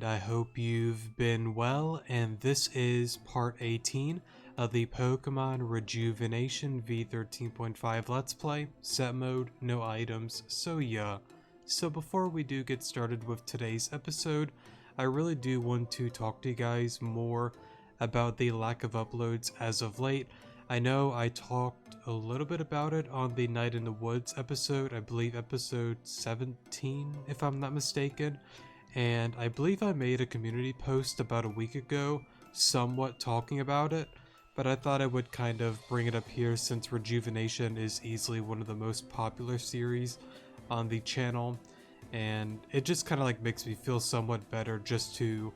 I hope you've been well, and this is part 18 of the Pokemon Rejuvenation V13.5 Let's Play, set mode, no items, so yeah. So before we do get started with today's episode, I really do want to talk to you guys more about the lack of uploads as of late. I know I talked a little bit about it on the Night in the Woods episode, I believe episode 17 if I'm not mistaken, and I believe I made a community post about a week ago somewhat talking about it, but I thought I would kind of bring it up here since Rejuvenation is easily one of the most popular series on the channel, and it just kind of like makes me feel somewhat better just to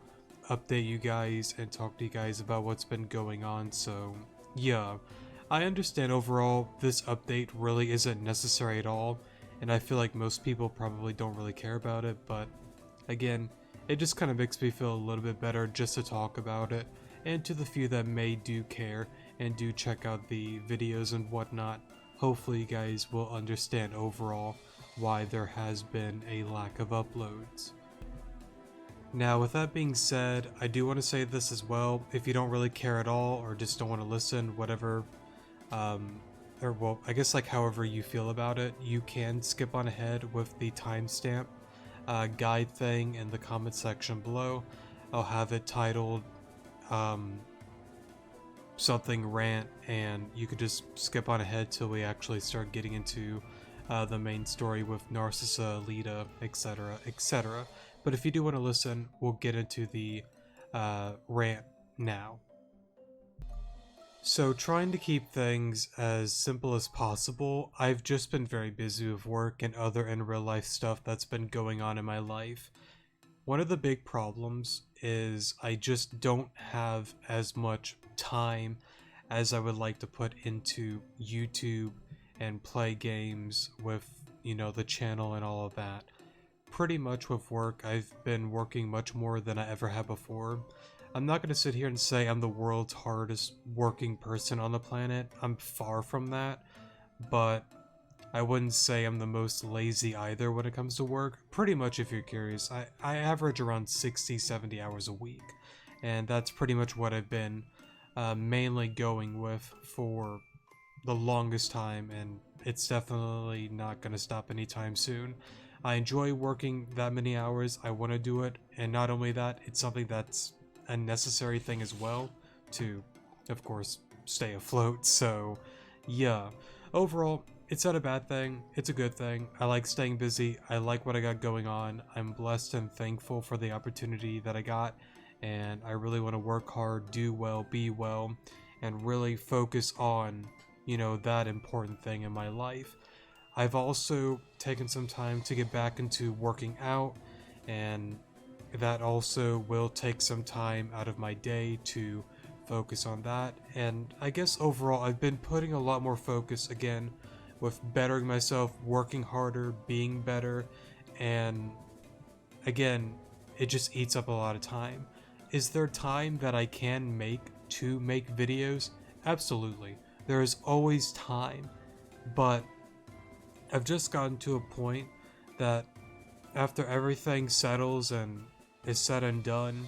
update you guys and talk to you guys about what's been going on. So yeah, I understand overall this update really isn't necessary at all, and I feel like most people probably don't really care about it, but again, it just kind of makes me feel a little bit better just to talk about it, and to the few that may do care and do check out the videos and whatnot, hopefully you guys will understand overall why there has been a lack of uploads. Now, with that being said, I do want to say this as well. If you don't really care at all or just don't want to listen, whatever, or well, I guess like however you feel about it, you can skip on ahead with the timestamp guide thing in the comment section below. I'll have it titled something rant, and you could just skip on ahead till we actually start getting into the main story with Narcissa, Lita, etc., etc. But if you do want to listen, we'll get into the rant now. So, trying to keep things as simple as possible, I've just been very busy with work and other in real life stuff that's been going on in my life. One of the big problems is I just don't have as much time as I would like to put into YouTube and play games with, you know, the channel and all of that. Pretty much with work, I've been working much more than I ever have before. I'm not going to sit here and say I'm the world's hardest working person on the planet. I'm far from that, but I wouldn't say I'm the most lazy either when it comes to work. Pretty much, if you're curious, I average around 60-70 hours a week, and that's pretty much what I've been mainly going with for the longest time, and it's definitely not going to stop anytime soon. I enjoy working that many hours. I want to do it, and not only that, it's something that's a necessary thing as well to, of course, stay afloat. So yeah, overall, it's not a bad thing, it's a good thing. I like staying busy, I like what I got going on. I'm blessed and thankful for the opportunity that I got, and I really want to work hard, do well, be well, and really focus on, you know, that important thing in my life. I've also taken some time to get back into working out, and that also will take some time out of my day to focus on that. And I guess overall I've been putting a lot more focus again with bettering myself, working harder, being better, and again, it just eats up a lot of time. Is there time that I can make to make videos? Absolutely. There is always time, but I've just gotten to a point that after everything settles and is said and done,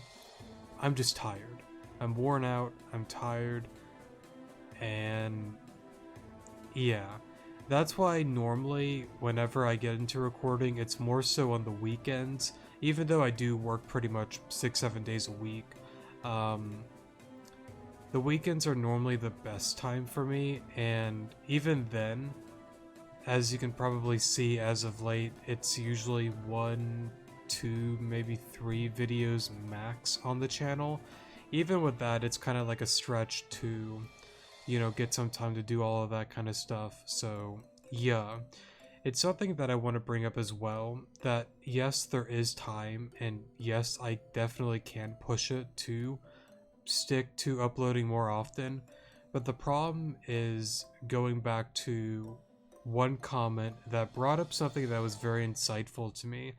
I'm just tired. I'm worn out, I'm tired, and yeah. That's why normally whenever I get into recording, it's more so on the weekends, even though I do work pretty much 6-7 days a week. The weekends are normally the best time for me, and even then, as you can probably see as of late, it's usually 1, 2, maybe 3 videos max on the channel. Even with that, it's kind of like a stretch to, you know, get some time to do all of that kind of stuff. So yeah, it's something that I want to bring up as well, that yes, there is time, and yes, I definitely can push it to stick to uploading more often, but the problem is going back to one comment that brought up something that was very insightful to me,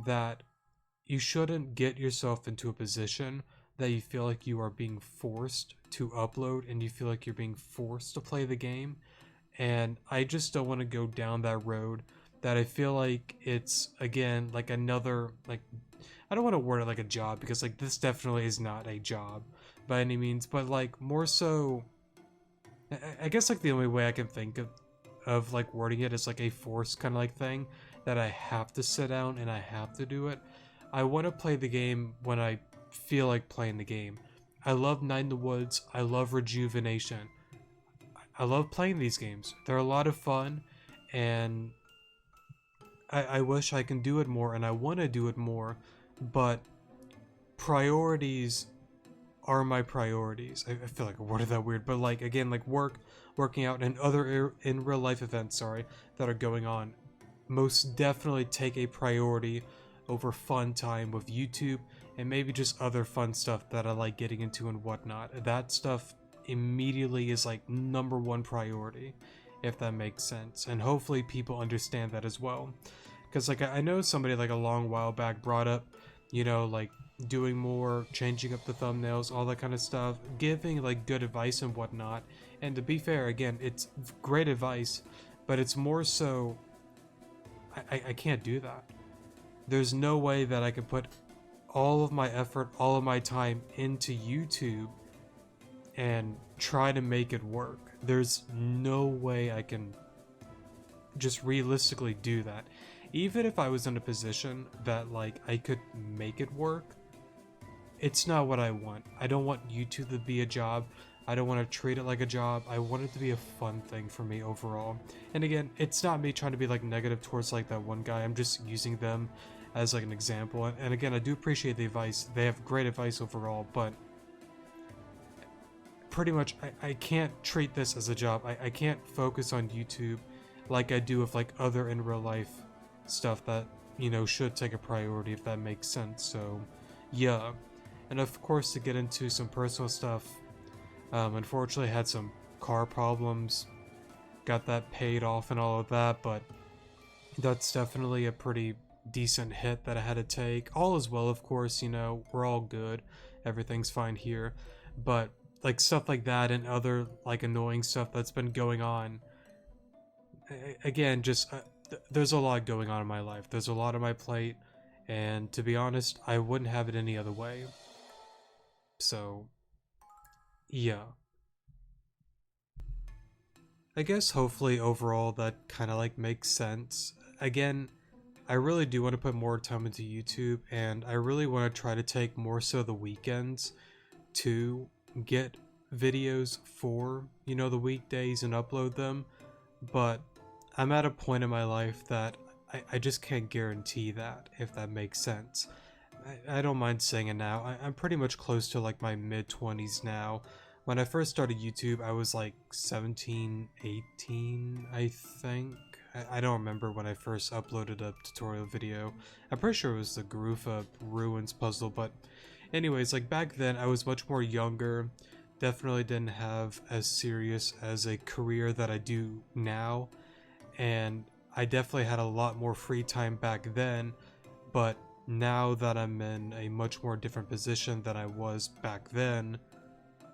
that you shouldn't get yourself into a position that you feel like you are being forced to upload and you feel like you're being forced to play the game. And I just don't want to go down that road, that I feel like it's, again, like another, like I don't want to word it like a job, because like this definitely is not a job by any means, but like more so, I guess like the only way I can think of like wording it is like a forced kind of like thing that I have to sit down and I have to do it. I want to play the game when I feel like playing the game. I love Night in the Woods. I love Rejuvenation. I love playing these games. They're a lot of fun, and I wish I can do it more, and I want to do it more, but priorities are my priorities. I feel like I worded that weird, but like again, like working out, and other in real life events, that are going on, most definitely take a priority over fun time with YouTube and maybe just other fun stuff that I like getting into and whatnot. That stuff immediately is like #1 priority, if that makes sense, and hopefully people understand that as well. Because like I know somebody like a long while back brought up, like doing more, changing up the thumbnails, all that kind of stuff, giving like good advice and whatnot. And to be fair, again, it's great advice, but it's more so I can't do that. There's no way that I can put all of my effort, all of my time into YouTube and try to make it work. There's no way I can just realistically do that. Even if I was in a position that like I could make it work, it's not what I want. I don't want YouTube to be a job. I don't want to treat it like a job. I want it to be a fun thing for me overall. And again, it's not me trying to be like negative towards like that one guy. I'm just using them as like an example. And again, I do appreciate the advice. They have great advice overall, but pretty much I can't treat this as a job. I can't focus on YouTube like I do with like other in real life stuff that, should take a priority, if that makes sense. So yeah. And of course, to get into some personal stuff, unfortunately had some car problems, got that paid off and all of that, but that's definitely a pretty decent hit that I had to take. All is well, of course, we're all good, everything's fine here, but like stuff like that and other like annoying stuff that's been going on, again, just there's a lot going on in my life, there's a lot on my plate, and to be honest, I wouldn't have it any other way. So yeah, I guess hopefully overall that kind of like makes sense. Again, I really do want to put more time into YouTube, and I really want to try to take more so the weekends to get videos for, the weekdays and upload them. But I'm at a point in my life that I just can't guarantee that, if that makes sense. I don't mind saying it now. I'm pretty much close to like my mid-20s now. When I first started YouTube, I was like 17, 18, I think. I don't remember when I first uploaded a tutorial video. I'm pretty sure it was the Garufa Ruins puzzle, but anyways, like back then I was much more younger. Definitely didn't have as serious as a career that I do now, and I definitely had a lot more free time back then, but now that I'm in a much more different position than I was back then,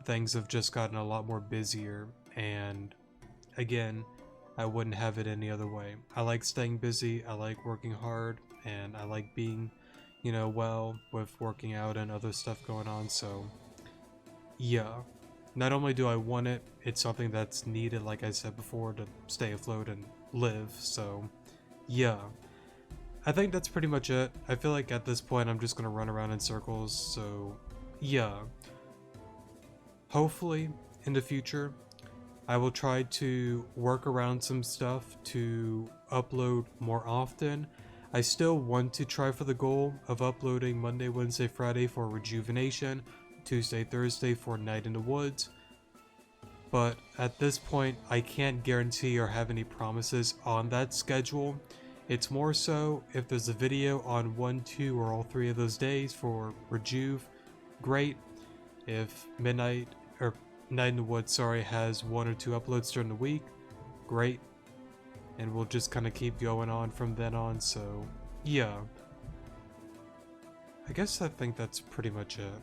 things have just gotten a lot more busier, and again, I wouldn't have it any other way. I like staying busy, I like working hard, and I like being, well with working out and other stuff going on, so yeah. Not only do I want it, it's something that's needed, like I said before, to stay afloat and live, so yeah. I think that's pretty much it. I feel like at this point I'm just gonna run around in circles, so yeah. Hopefully, in the future, I will try to work around some stuff to upload more often. I still want to try for the goal of uploading Monday, Wednesday, Friday for Rejuvenation, Tuesday, Thursday for Night in the Woods. But at this point, I can't guarantee or have any promises on that schedule. It's more so, if there's a video on 1, 2, or all 3 of those days for Rejuve, great. If Night in the Woods, has 1 or 2 uploads during the week, great. And we'll just kind of keep going on from then on, so yeah. I guess I think that's pretty much it.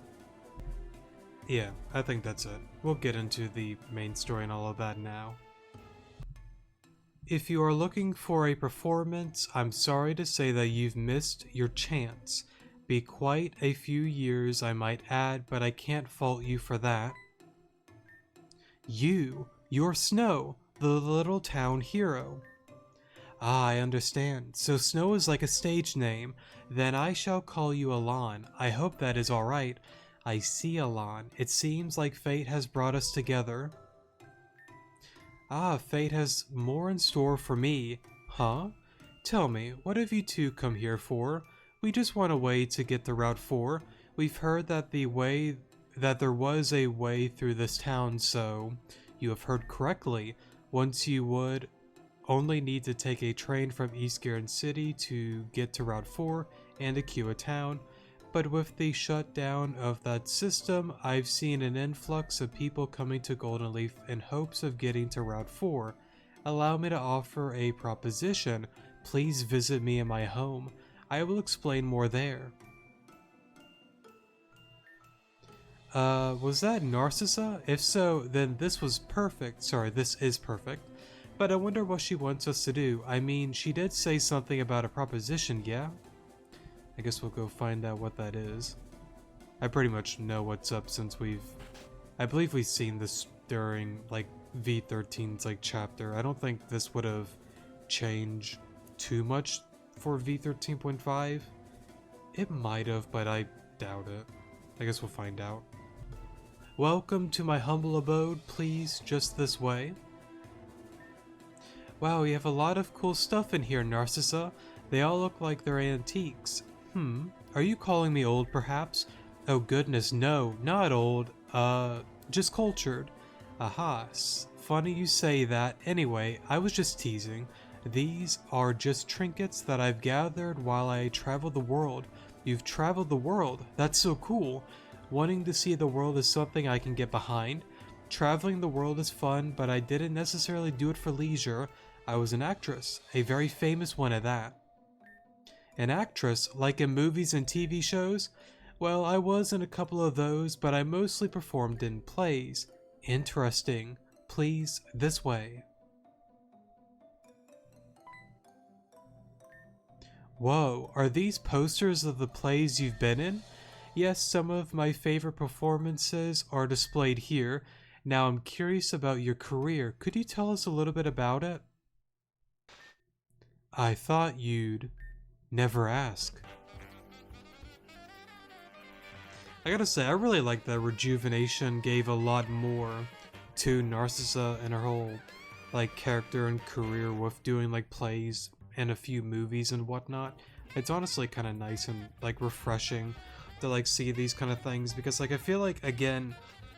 Yeah, I think that's it. We'll get into the main story and all of that now. If you are looking for a performance, I'm sorry to say that you've missed your chance. Be quite a few years, I might add, but I can't fault you for that. You're Snow, the little town hero. Ah, I understand. So Snow is like a stage name. Then I shall call you Alon. I hope that is alright. I see, Alon. It seems like fate has brought us together. Ah, fate has more in store for me. Huh? Tell me, what have you two come here for? We just want a way to get to Route 4. We've heard that there was a way through this town, so you have heard correctly. Once you would only need to take a train from East Garden City to get to Route 4 and Akua Town. But with the shutdown of that system, I've seen an influx of people coming to Golden Leaf in hopes of getting to Route 4. Allow me to offer a proposition. Please visit me in my home. I will explain more there. Was that Narcissa? If so, then this was perfect. Sorry, this is perfect. But I wonder what she wants us to do. I mean, she did say something about a proposition, yeah? I guess we'll go find out what that is. I pretty much know what's up since I believe we've seen this during, like, V13's, like, chapter. I don't think this would have changed too much for V13.5. It might have, but I doubt it. I guess we'll find out. Welcome to my humble abode, please, just this way. Wow, you have a lot of cool stuff in here, Narcissa. They all look like they're antiques. Are you calling me old, perhaps? Oh goodness, no, not old. Just cultured. Aha, funny you say that. Anyway, I was just teasing. These are just trinkets that I've gathered while I traveled the world. You've traveled the world? That's so cool. Wanting to see the world is something I can get behind. Traveling the world is fun, but I didn't necessarily do it for leisure. I was an actress, a very famous one at that. An actress, like in movies and TV shows? Well, I was in a couple of those, but I mostly performed in plays. Interesting. Please, this way. Whoa, are these posters of the plays you've been in? Yes, some of my favorite performances are displayed here. Now I'm curious about your career. Could you tell us a little bit about it? I thought you'd never ask. I gotta say, I really like that Rejuvenation gave a lot more to Narcissa and her whole, like, character and career with doing, like, plays and a few movies and whatnot. It's honestly kind of nice and, like, refreshing to, like, see these kind of things, because, like, I feel like, again,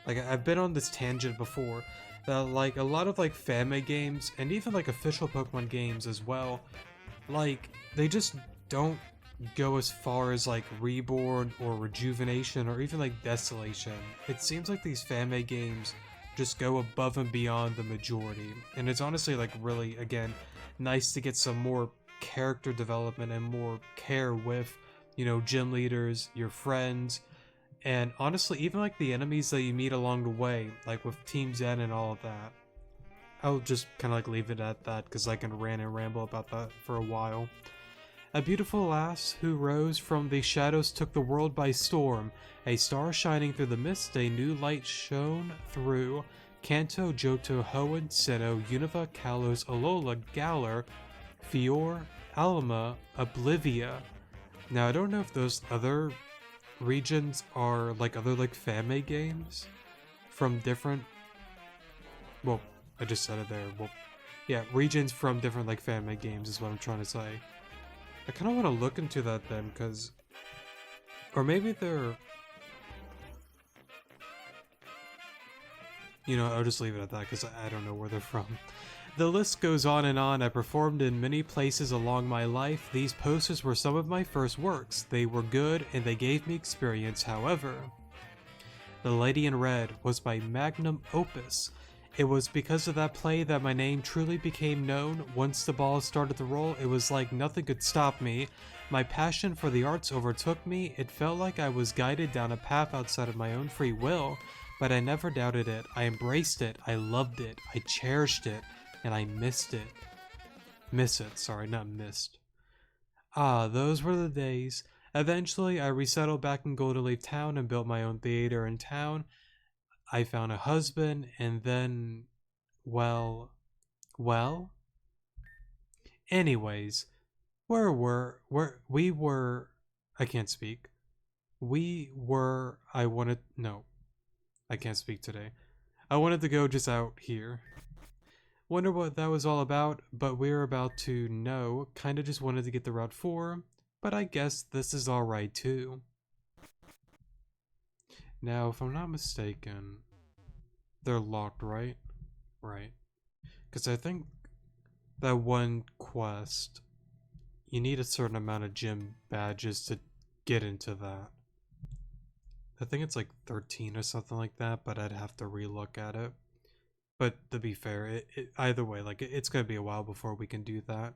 like, I've been on this tangent before, that, like, a lot of, like, fan-made games, and even, like, official Pokemon games as well, like, they just don't go as far as, like, Reborn or Rejuvenation or even, like, Desolation. It seems like these fan-made games just go above and beyond the majority, and it's honestly, like, really, again, nice to get some more character development and more care with, you know, gym leaders, your friends, and honestly, even, like, the enemies that you meet along the way, like with Team Zen and all of that. I'll just kind of, like, leave it at that, because I can rant and ramble about that for a while. A beautiful lass who rose from the shadows took the world by storm. A star shining through the mist, a new light shone through. Kanto, Johto, Hoenn, Sinnoh, Unova, Kalos, Alola, Galar, Fior, Alma, Oblivia. Now, I don't know if those other regions are, like, other, like, fan-made games from different... Well, I just said it there. Well, yeah, regions from different, like, fan-made games is what I'm trying to say. I kind of want to look into that then, because... Or maybe they're... You know, I'll just leave it at that, because I don't know where they're from. The list goes on and on. I performed in many places along my life. These posters were some of my first works. They were good, and they gave me experience, however. The Lady in Red was my magnum opus. It was because of that play that my name truly became known. Once the ball started to roll, it was like nothing could stop me. My passion for the arts overtook me. It felt like I was guided down a path outside of my own free will, but I never doubted it. I embraced it. I loved it. I cherished it. And I missed it. Sorry, not missed. Ah, those were the days. Eventually, I resettled back in Golden Leaf Town and built my own theater in town. I found a husband, and then, well, anyways, where we were, I can't speak. No, I can't speak today. I wanted to go just out here. Wonder what that was all about, but we're about to know. Kinda just wanted to get the Route 4, but I guess this is alright too. Now, if I'm not mistaken, they're locked, right? Right. Because I think that one quest, you need a certain amount of gym badges to get into that. I think it's like 13 or something like that, but I'd have to relook at it. But to be fair, either way, like it's gonna be a while before we can do that.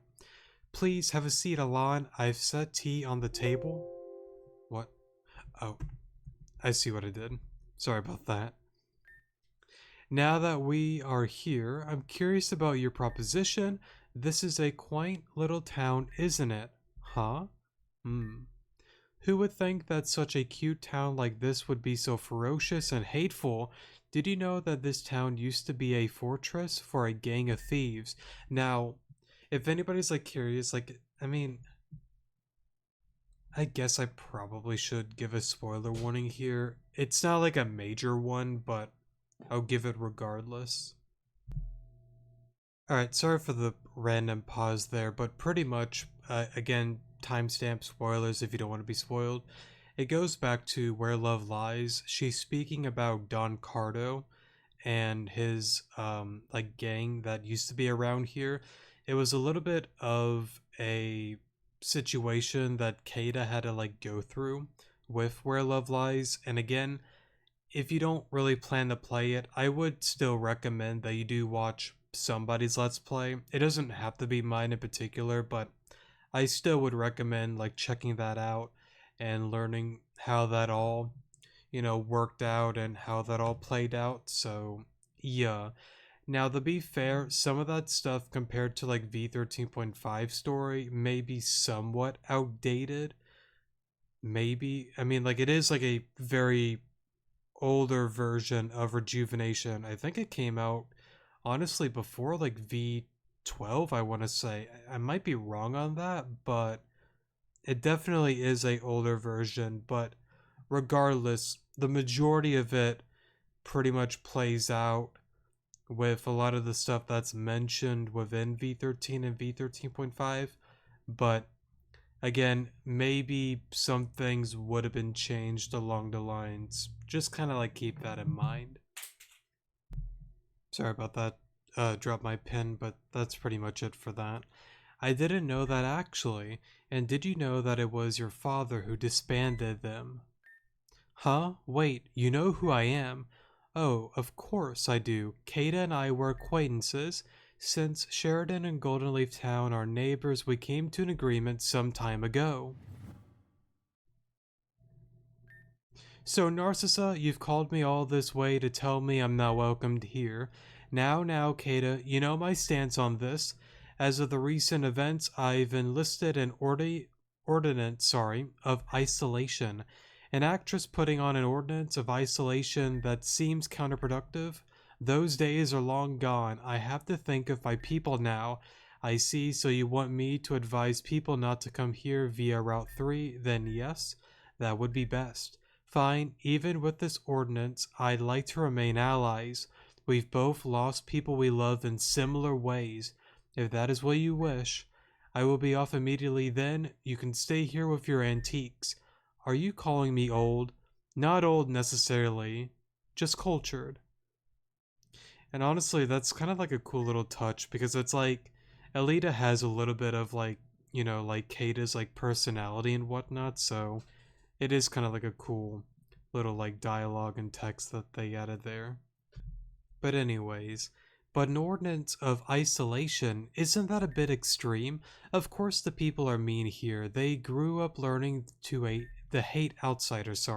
Please have a seat, Alon. I've set tea on the table. What? Oh, I see what I did. Sorry about that. Now that we are here, I'm curious about your proposition. This is a quaint little town, isn't it? Huh? Hmm. Who would think that such a cute town like this would be so ferocious and hateful? Did you know that this town used to be a fortress for a gang of thieves? Now, if anybody's like curious, like, I mean, I guess I probably should give a spoiler warning here. It's not like a major one, but I'll give it regardless. Alright, sorry for the random pause there, but pretty much, again, timestamp spoilers if you don't want to be spoiled. It goes back to Where Love Lies. She's speaking about Don Cardo and his, like, gang that used to be around here. It was a little bit of a situation that Kada had to, like, go through with Where Love Lies. And again, if you don't really plan to play it, I would still recommend that you do watch somebody's Let's Play. It doesn't have to be mine in particular, but I still would recommend like checking that out and learning how that all, worked out and how that all played out. So, yeah. Now, to be fair, some of that stuff compared to like V13.5 story may be somewhat outdated. Maybe. I mean, like, it is like a very older version of Rejuvenation. I think it came out honestly before like V12, I want to say. I might be wrong on that, but it definitely is a older version, but regardless, the majority of it pretty much plays out with a lot of the stuff that's mentioned within V13 and V13.5, but again, maybe some things would have been changed along the lines. Just kind of like keep that in mind. Sorry about that. Drop my pen, but that's pretty much it for that. I didn't know that actually. And did you know that it was your father who disbanded them? Huh? Wait, you know who I am? Oh, of course I do. Kada and I were acquaintances. Since Sheridan and Golden Leaf Town are neighbors, we came to an agreement some time ago. So, Narcissa, you've called me all this way to tell me I'm not welcomed here. Now, Kada, you know my stance on this. As of the recent events, I've enlisted an ordinance, of isolation. An actress putting on an ordinance of isolation that seems counterproductive. Those days are long gone. I have to think of my people now. I see, so you want me to advise people not to come here via Route 3? Then yes, that would be best. Fine, even with this ordinance, I'd like to remain allies. We've both lost people we love in similar ways. If that is what you wish, I will be off immediately then. You can stay here with your antiques. Are you calling me old? Not old necessarily, just cultured. And honestly, that's kind of like a cool little touch because it's like Alita has a little bit of like, like Kata's like personality and whatnot, so it is kind of like a cool little like dialogue and text that they added there. But anyways, but an ordinance of isolation, isn't that a bit extreme? Of course the people are mean here. They grew up learning to hate outsiders,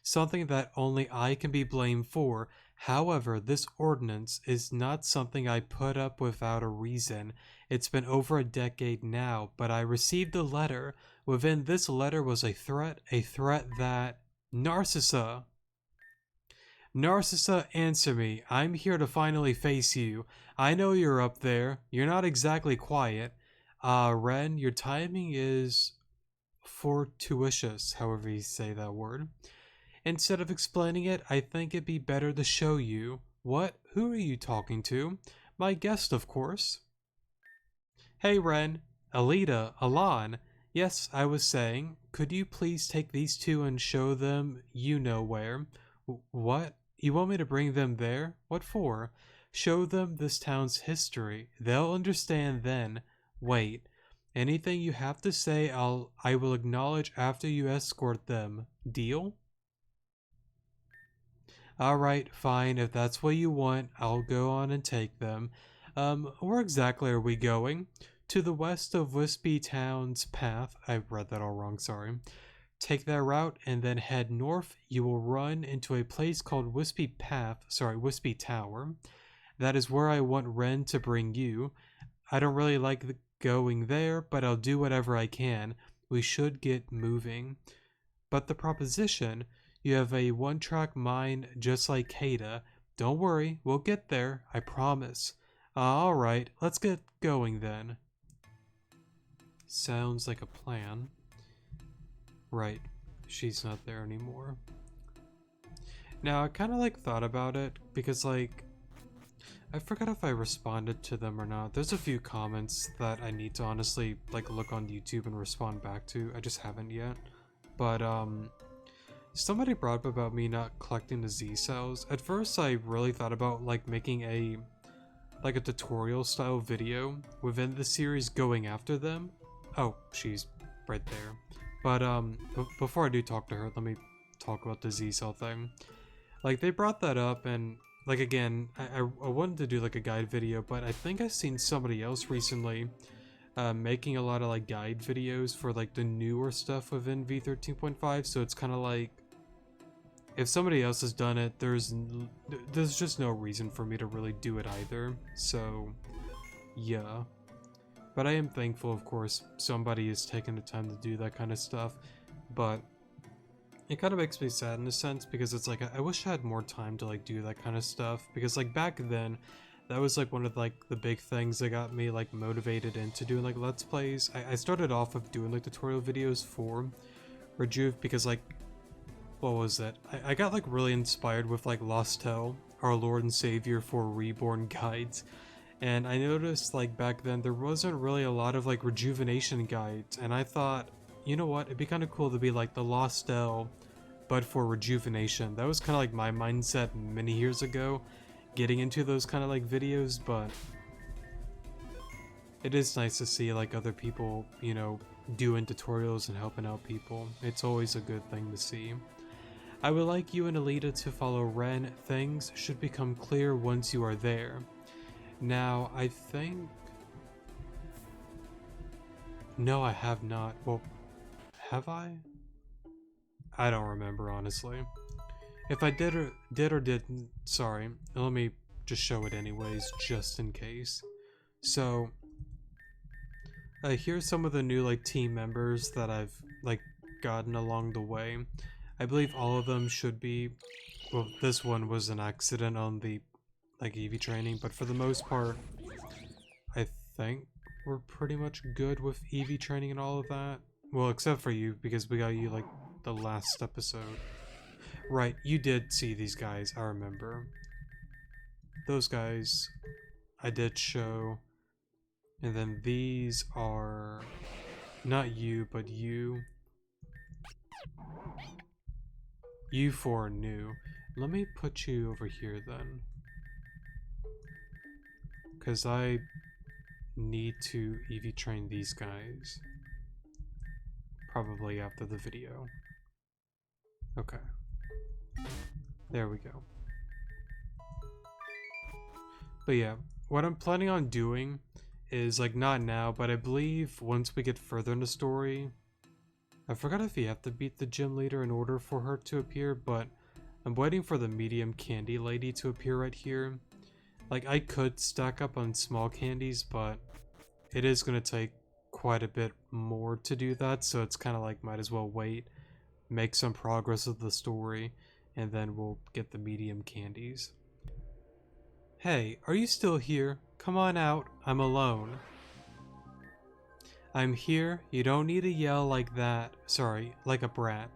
something that only I can be blamed for. However, this ordinance is not something I put up without a reason. It's been over a decade now, but I received a letter. Within this letter was a threat that... Narcissa! Narcissa, answer me. I'm here to finally face you. I know you're up there. You're not exactly quiet. Ren, your timing is fortuitous, however you say that word. Instead of explaining it, I think it'd be better to show you. What? Who are you talking to? My guest, of course. Hey, Ren. Alita, Alan. Yes, I was saying, could you please take these two and show them you know where? What? You want me to bring them there? What for? Show them this town's history. They'll understand then. Wait. Anything you have to say, I will acknowledge after you escort them. Deal? Alright, fine. If that's what you want, I'll go on and take them. Where exactly are we going? To the west of Wispy Town's path. I read that all wrong, sorry. Take that route and then head north. You will run into a place called Wispy Tower. That is where I want Ren to bring you. I don't really like going there, but I'll do whatever I can. We should get moving. But the proposition, you have a one-track mind just like Kata. Don't worry, we'll get there, I promise. Alright, let's get going then. Sounds like a plan. Right, she's not there anymore. Now, I kind of thought about it, because I forgot if I responded to them or not. There's a few comments that I need to honestly look on YouTube and respond back to. I just haven't yet. But somebody brought up about me not collecting the Z cells. At first I really thought about making a tutorial style video within the series going after them. Oh, she's right there. But before I do talk to her, let me talk about the Z cell thing. They brought that up, and again, I wanted to do a guide video, but I think I've seen somebody else recently making a lot of guide videos for the newer stuff within V13.5, so it's kind of if somebody else has done it, there's just no reason for me to really do it either. So yeah, but I am thankful, of course, somebody is taking the time to do that kind of stuff. But it kind of makes me sad in a sense, because it's I wish I had more time to do that kind of stuff, because back then that was one of the big things that got me motivated into doing let's plays. I started off of doing tutorial videos for Rejuve because what was it? I got really inspired with Lost Hell, Our Lord and Savior for Reborn guides, and I noticed back then there wasn't really a lot of Rejuvenation guides, and I thought, you know what, it'd be kind of cool to be the Lost Hell but for Rejuvenation. That was kind of my mindset many years ago, getting into those kind of videos. But it is nice to see other people, you know, doing tutorials and helping out people. It's always a good thing to see. I would like you and Alita to follow Ren. Things should become clear once you are there. Now, I think... No, I have not. Well, have I? I don't remember, honestly. If I did or didn't, sorry. Let me just show it anyways, just in case. So, here's some of the new team members that I've gotten along the way. I believe all of them should be, well, this one was an accident on the EV training, but for the most part, I think we're pretty much good with EV training and all of that. Well, except for you, because we got you the last episode. Right, you did see these guys, I remember. Those guys I did show. And then these are not you, but you. You four are new. Let me put you over here then. Because I need to EV train these guys. Probably after the video. Okay. There we go. But yeah, what I'm planning on doing is not now, but I believe once we get further in the story, I forgot if you have to beat the gym leader in order for her to appear, but I'm waiting for the medium candy lady to appear right here. Like, I could stack up on small candies, but it is going to take quite a bit more to do that, so it's kind of like, might as well wait, make some progress with the story, and then we'll get the medium candies. Hey, are you still here? Come on out, I'm alone. I'm here, you don't need to yell like that. Sorry, like a brat.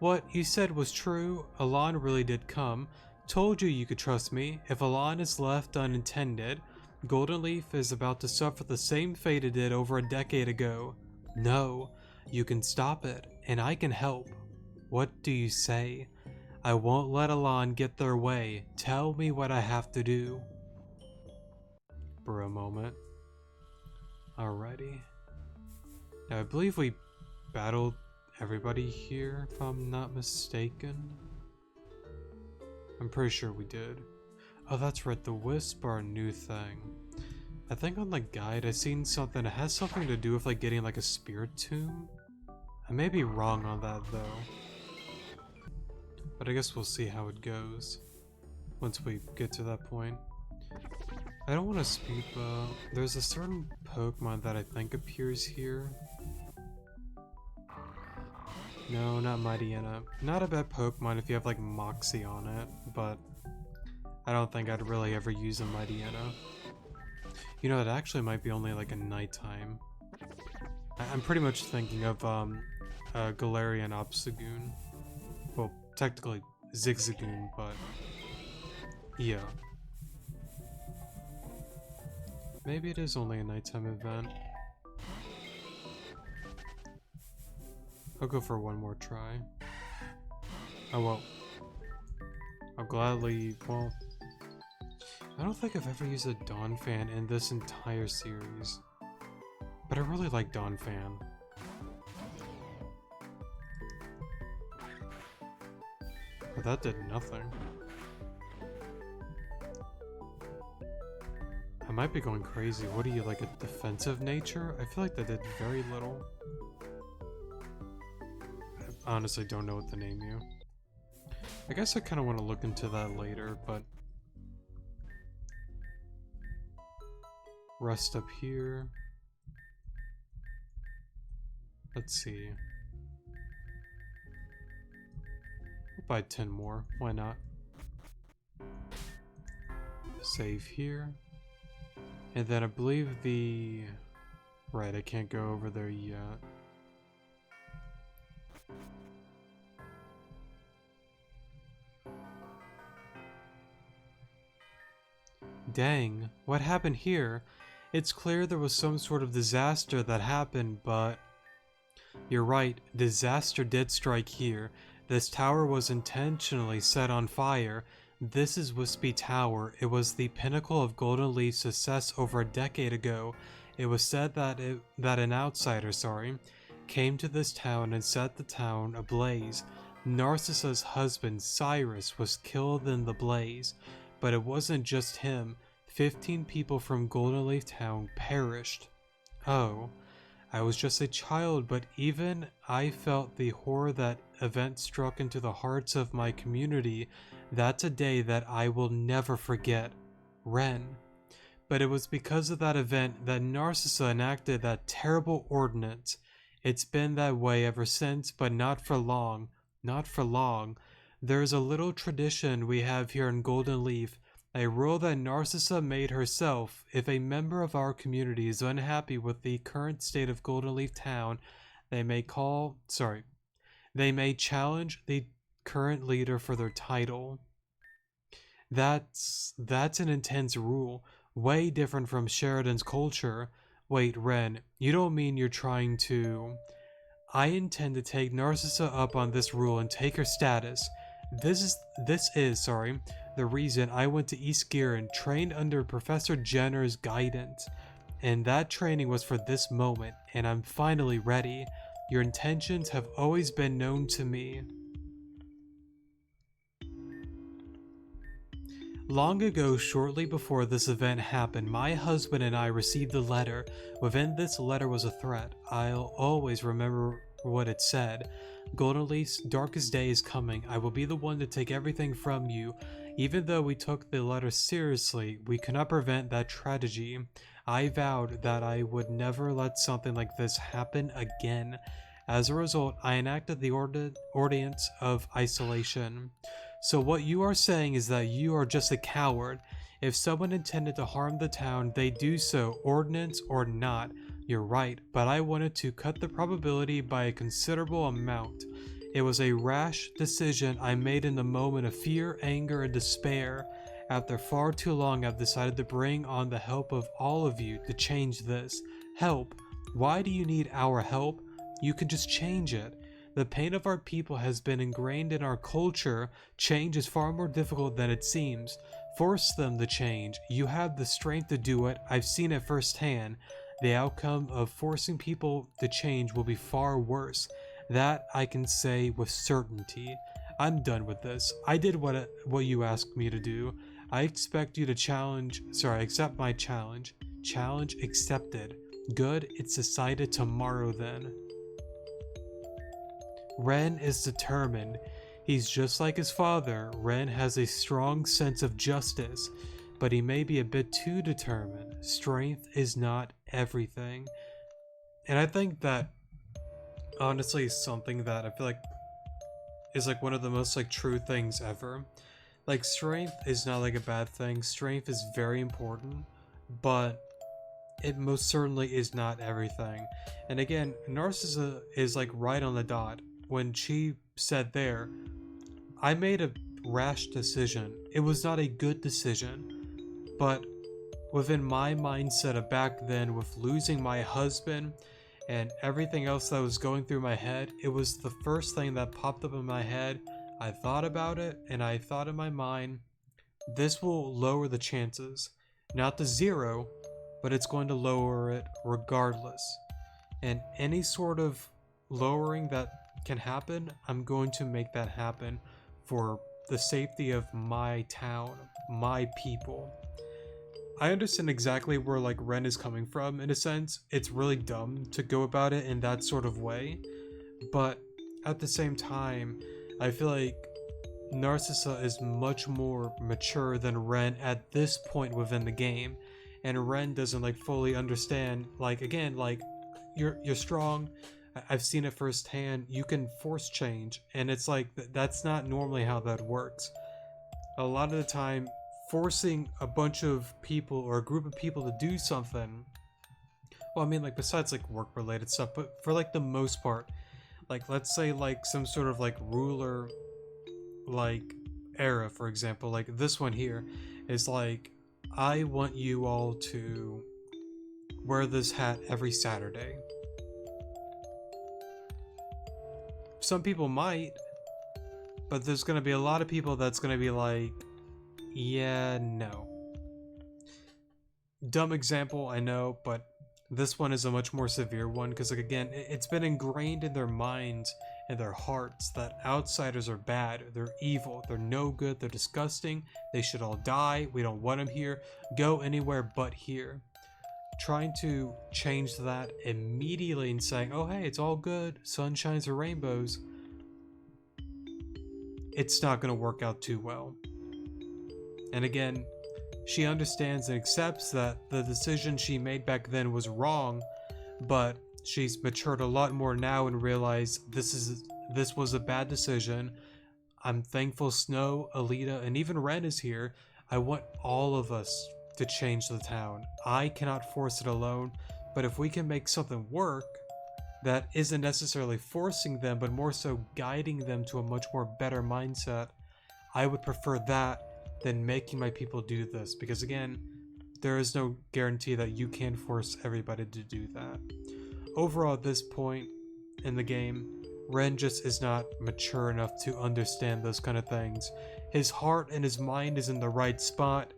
What you said was true, Alon really did come. Told you you could trust me. If Alon is left unintended, Golden Leaf is about to suffer the same fate it did over a decade ago. No, you can stop it, and I can help. What do you say? I won't let Alon get their way. Tell me what I have to do. For a moment. Alrighty. Now, I believe we battled everybody here, if I'm not mistaken. I'm pretty sure we did. Oh, that's right, the Wisp are a new thing. I think on the guide I seen something that has something to do with like getting like a spirit tomb. I may be wrong on that though. But I guess we'll see how it goes once we get to that point. I don't want to speed, but there's a certain Pokemon that I think appears here. No, not Mightyena. Not a bad Pokemon if you have like Moxie on it, but I don't think I'd really ever use a Mightyena. You know, it actually might be only like a nighttime. I'm pretty much thinking of Galarian Obstagoon. Well, technically Zigzagoon, but yeah. Maybe it is only a nighttime event. I'll go for one more try. Oh well. I'll gladly, well, I don't think I've ever used a Donphan in this entire series. But I really like Donphan. But that did nothing. I might be going crazy. What are you, like a defensive nature? I feel like that did very little. I honestly don't know what to name you. I guess I kind of want to look into that later, but... Rest up here. Let's see. We'll buy 10 more. Why not? Save here. And then I believe the... Right, I can't go over there yet. Dang, what happened here? It's clear there was some sort of disaster that happened, but... You're right, disaster did strike here. This tower was intentionally set on fire. This is Wispy Tower. It was the pinnacle of Golden Leaf's success over a decade ago. It was said that an outsider, came to this town and set the town ablaze. Narcissa's husband, Cyrus, was killed in the blaze. But it wasn't just him. 15 people from Golden Leaf Town perished. Oh, I was just a child, but even I felt the horror that event struck into the hearts of my community. That's a day that I will never forget. Ren. But it was because of that event that Narcissa enacted that terrible ordinance. It's been that way ever since, but not for long. Not for long. There's a little tradition we have here in Golden Leaf, a rule that Narcissa made herself. If a member of our community is unhappy with the current state of Golden Leaf Town, they may challenge the current leader for their title. That's an intense rule, way different from Sheridan's culture. Wait, Ren, you don't mean you're trying to... I intend to take Narcissa up on this rule and take her status. This is the reason I went to East Gear and trained under Professor Jenner's guidance. And that training was for this moment, and I'm finally ready. Your intentions have always been known to me. Long ago, shortly before this event happened, my husband and I received a letter. Within this letter was a threat. I'll always remember what it said. Golden Leaf's darkest day is coming. I will be the one to take everything from you. Even though we took the letter seriously, we could not prevent that tragedy. I vowed that I would never let something like this happen again. As a result, I enacted the ordinance of isolation. So what you are saying is that you are just a coward. If someone intended to harm the town, they do so, ordinance or not. You're right, but I wanted to cut the probability by a considerable amount. It was a rash decision I made in the moment of fear, anger, and despair. After far too long, I've decided to bring on the help of all of you to change this. Help? Why do you need our help? You can just change it. The pain of our people has been ingrained in our culture. Change is far more difficult than it seems. Force them to change. You have the strength to do it. I've seen it firsthand. The outcome of forcing people to change will be far worse. That I can say with certainty. I'm done with this. I did what you asked me to do. I expect you to accept my challenge. Challenge accepted. Good, it's decided tomorrow then. Ren is determined. He's just like his father. Ren has a strong sense of justice, but he may be a bit too determined. Strength is not everything. And I think that honestly is something that I feel like is like one of the most like true things ever. Like strength is not like a bad thing. Strength is very important, but it most certainly is not everything. And again, Narcissa is like right on the dot when she said there, I made a rash decision. It was not a good decision, but within my mindset of back then, with losing my husband and everything else that was going through my head, it was the first thing that popped up in my head. I thought about it and I thought in my mind, this will lower the chances, not to zero, but it's going to lower it regardless. And any sort of lowering that can happen, I'm going to make that happen for the safety of my town, my people. I understand exactly where like Ren is coming from in a sense. It's really dumb to go about it in that sort of way, but at the same time, I feel like Narcissa is much more mature than Ren at this point within the game, and Ren doesn't like fully understand, like again, like you're strong. I've seen it firsthand. You can force change, and it's like that's not normally how that works. A lot of the time, forcing a bunch of people or a group of people to do something, well, I mean, like besides like work related stuff, but for like the most part, like let's say like some sort of like ruler like era, for example, like this one here is like, I want you all to wear this hat every Saturday. Some people might, but there's going to be a lot of people that's going to be like, yeah, no. Dumb example, I know, but this one is a much more severe one because, like, again, it's been ingrained in their minds and their hearts that outsiders are bad, they're evil, they're no good, they're disgusting, they should all die, we don't want them here, go anywhere but here. Trying to change that immediately and saying, oh hey, it's all good, sunshines or rainbows, it's not going to work out too well. And again, she understands and accepts that the decision she made back then was wrong, but she's matured a lot more now and realized this was a bad decision. I'm thankful Snow, Alita, and even Ren is here. I want all of us to change the town. I cannot force it alone, but if we can make something work that isn't necessarily forcing them, but more so guiding them to a much more better mindset, I would prefer that than making my people do this, because again, there is no guarantee that you can force everybody to do that. Overall, at this point in the game, Ren just is not mature enough to understand those kind of things. His heart and his mind is in the right spot,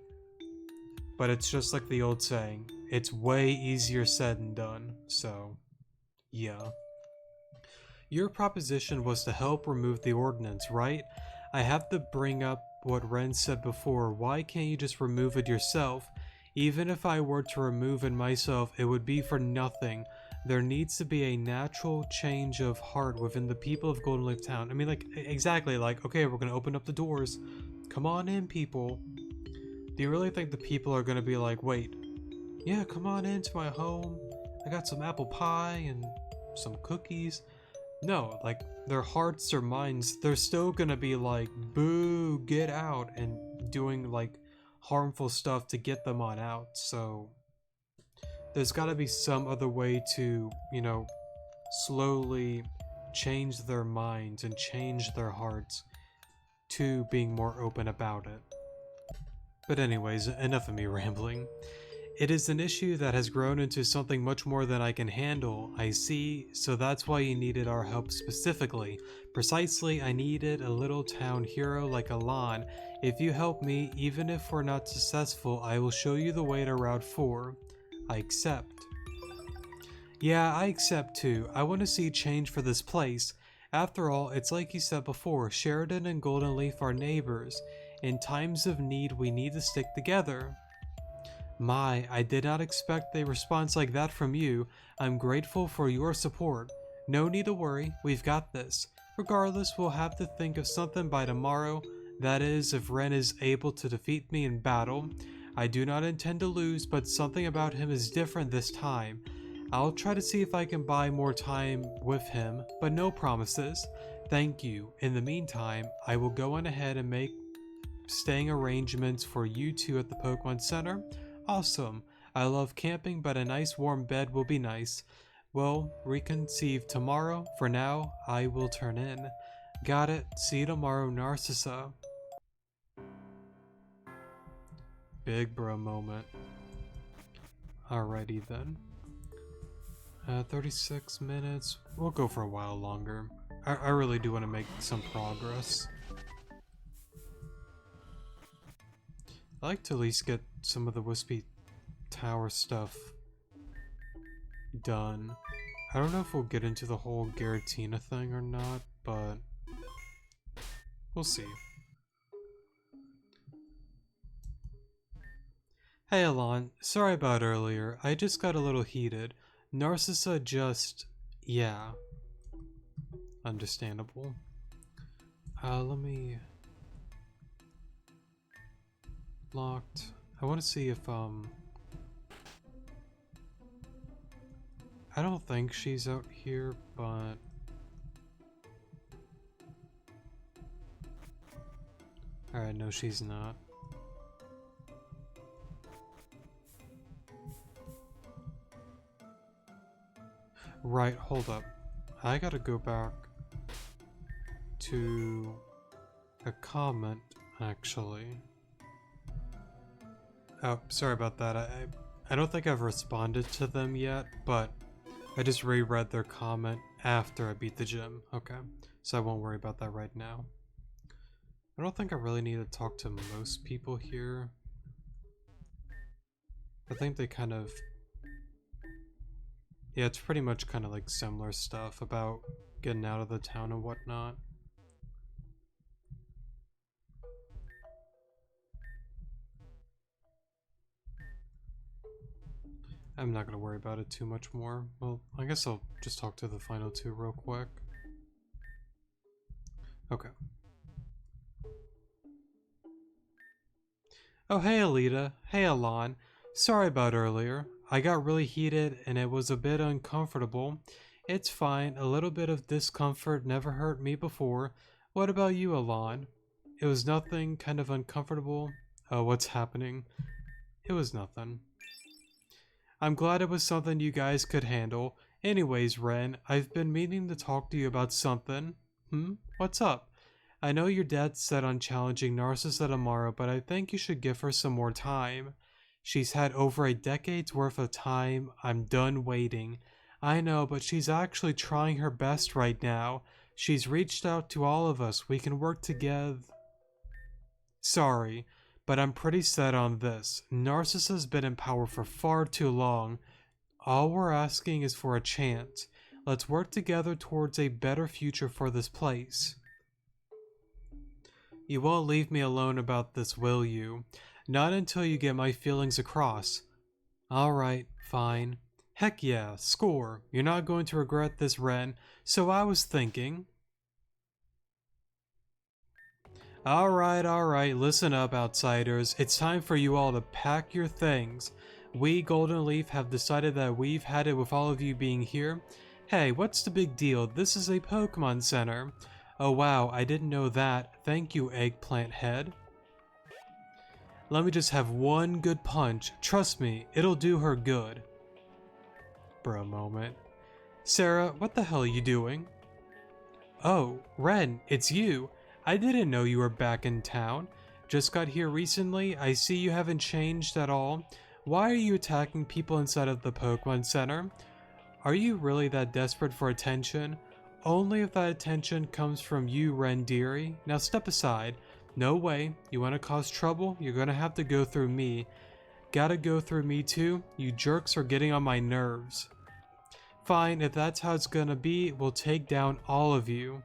but it's just like the old saying, it's way easier said than done, so yeah. Your proposition was to help remove the ordinance, right? I have to bring up what Ren said before. Why can't you just remove it yourself? Even if I were to remove it myself, it would be for nothing. There needs to be a natural change of heart within the people of Golden Leaf Town. I mean, like, exactly, like, okay, we're gonna open up the doors. Come on in, people. Do you really think the people are gonna be like, wait, yeah, come on into my home. I got some apple pie and some cookies. No, like, their hearts or minds, they're still gonna be like, boo, get out, and doing, like, harmful stuff to get them on out. So there's gotta be some other way to, you know, slowly change their minds and change their hearts to being more open about it. But anyways, enough of me rambling. It is an issue that has grown into something much more than I can handle, I see, so that's why you needed our help specifically. Precisely, I needed a little town hero like Alan. If you help me, even if we're not successful, I will show you the way to Route 4. I accept. Yeah, I accept too. I want to see change for this place. After all, it's like you said before, Sheridan and Golden Leaf are neighbors. In times of need, we need to stick together. My, I did not expect a response like that from you. I'm grateful for your support. No need to worry, we've got this. Regardless, we'll have to think of something by tomorrow. That is, if Ren is able to defeat me in battle. I do not intend to lose, but something about him is different this time. I'll try to see if I can buy more time with him, but no promises. Thank you. In the meantime, I will go on ahead and make staying arrangements for you two at the Pokemon Center. Awesome. I love camping, but a nice warm bed will be nice. Well, reconceive tomorrow. For now, I will turn in. Got it. See you tomorrow, Narcissa. Big bro moment. Alrighty then. 36 minutes. We'll go for a while longer. I really do want to make some progress. I like to at least get some of the Wispy Tower stuff done. I don't know if we'll get into the whole Giratina thing or not, but we'll see. Hey Alon, sorry about earlier. I just got a little heated. Narcissa just... yeah. Understandable. Let me... locked. I want to see if, I don't think she's out here, but... alright, no she's not. Right, hold up. I gotta go back to a comment, actually. Oh, sorry about that. I don't think I've responded to them yet, but I just reread their comment after I beat the gym. Okay, so I won't worry about that right now. I don't think I really need to talk to most people here. I think they kind of... yeah, it's pretty much kind of like similar stuff about getting out of the town and whatnot. I'm not gonna worry about it too much more. Well, I guess I'll just talk to the final two real quick. Okay. Oh hey Alita, hey Alon. Sorry about earlier. I got really heated and it was a bit uncomfortable. It's fine, a little bit of discomfort never hurt me before. What about you, Alon? It was nothing, kind of uncomfortable. Oh, what's happening? It was nothing. I'm glad it was something you guys could handle. Anyways, Ren, I've been meaning to talk to you about something. What's up? I know your dad's set on challenging Narcissa tomorrow, but I think you should give her some more time. She's had over a decade's worth of time. I'm done waiting. I know, but she's actually trying her best right now. She's reached out to all of us. We can work together. Sorry, but I'm pretty set on this. Narcissa's been in power for far too long. All we're asking is for a chance. Let's work together towards a better future for this place. You won't leave me alone about this, will you? Not until you get my feelings across. Alright, fine. Heck yeah, score. You're not going to regret this, Ren. So I was thinking... Alright, listen up, outsiders. It's time for you all to pack your things. We, Golden Leaf, have decided that we've had it with all of you being here. Hey, what's the big deal? This is a Pokemon Center. Oh wow, I didn't know that. Thank you, Eggplant Head. Let me just have one good punch. Trust me, it'll do her good. Bro moment. Sarah, what the hell are you doing? Oh, Ren, it's you. I didn't know you were back in town. Just got here recently. I see you haven't changed at all. Why are you attacking people inside of the Pokemon Center? Are you really that desperate for attention? Only if that attention comes from you, Ren dearie. Now step aside. No way. You want to cause trouble? You're gonna have to go through me. Gotta go through me too? You jerks are getting on my nerves. Fine, if that's how it's gonna be, we'll take down all of you.